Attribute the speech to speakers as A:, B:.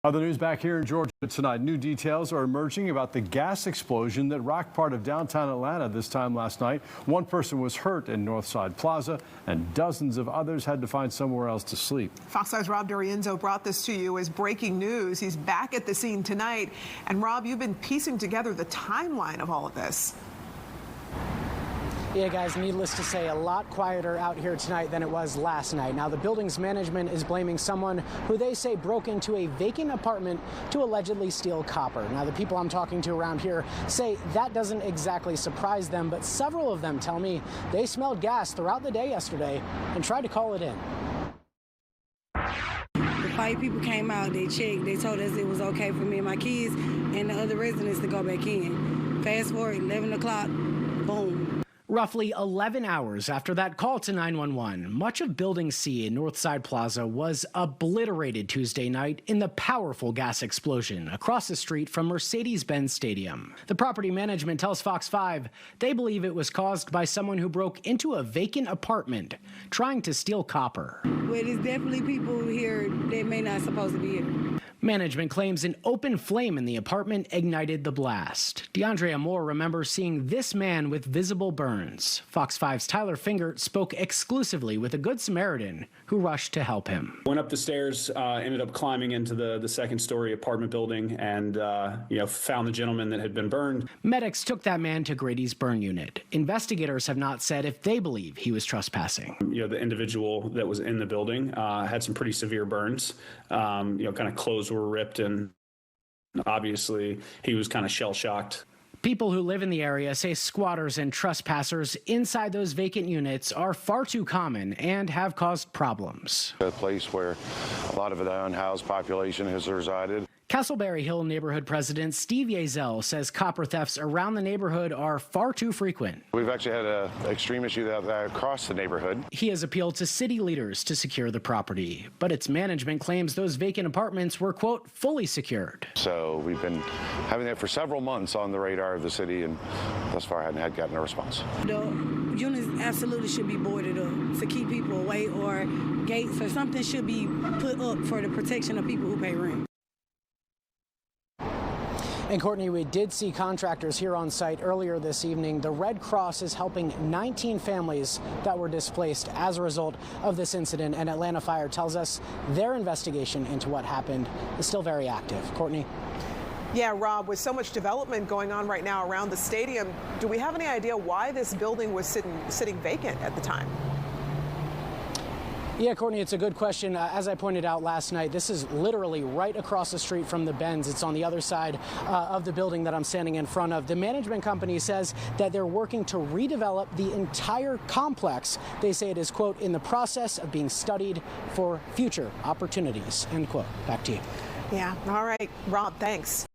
A: Other news back here in Georgia tonight. New details are emerging about the gas explosion that rocked part of downtown Atlanta this time last night. One person was hurt in Northside Plaza, and dozens of others had to find somewhere else to sleep.
B: Fox 5's Rob Dorienzo brought this to you as breaking news. He's back at the scene tonight. And Rob, you've been piecing together the timeline of all of this.
C: Yeah, guys, needless to say, a lot quieter out here tonight than it was last night. Now, the building's management is blaming someone who they say broke into a vacant apartment to allegedly steal copper. Now, the people I'm talking to around here say that doesn't exactly surprise them, but several of them tell me they smelled gas throughout the day yesterday and tried to call it in.
D: The 5 people came out, they checked, they told us it was okay for me and my kids and the other residents to go back in. Fast forward, 11 o'clock, boom.
C: Roughly 11 hours after that call to 911, much of Building C in Northside Plaza was obliterated Tuesday night in the powerful gas explosion across the street from Mercedes-Benz Stadium. The property management tells Fox 5 they believe it was caused by someone who broke into a vacant apartment trying to steal copper.
D: Well, there's definitely people here that may not supposed to be here.
C: Management claims an open flame in the apartment ignited the blast. DeAndrea Moore remembers seeing this man with visible burns. Fox 5's Tyler Fingert spoke exclusively with a Good Samaritan who rushed to help him.
E: Went up the stairs, ended up climbing into the second-story apartment building, and found the gentleman that had been burned.
C: Medics took that man to Grady's burn unit. Investigators have not said if they believe he was trespassing.
E: The individual that was in the building had some pretty severe burns. Kind of clothes were ripped, and obviously he was kind of shell-shocked.
C: People who live in the area say squatters and trespassers inside those vacant units are far too common and have caused problems.
F: A place where a lot of the unhoused population has resided.
C: Castleberry Hill neighborhood president Steve Yezel says copper thefts around the neighborhood are far too frequent.
F: We've actually had an extreme issue that across the neighborhood.
C: He has appealed to city leaders to secure the property, but its management claims those vacant apartments were, quote, fully secured.
F: So we've been having that for several months on the radar of the city, and thus far hadn't gotten a response.
D: The units absolutely should be boarded up to keep people away, or gates or something should be put up for the protection of people who pay rent.
C: And Courtney, we did see contractors here on site earlier this evening. The Red Cross is helping 19 families that were displaced as a result of this incident. And Atlanta Fire tells us their investigation into what happened is still very active. Courtney?
B: Yeah, Rob, with so much development going on right now around the stadium, do we have any idea why this building was sitting vacant at the time?
C: Yeah, Courtney, it's a good question. As I pointed out last night, this is literally right across the street from the Benz. It's on the other side of the building that I'm standing in front of. The management company says that they're working to redevelop the entire complex. They say it is, quote, in the process of being studied for future opportunities, end quote. Back to you.
B: Yeah, all right, Rob, thanks.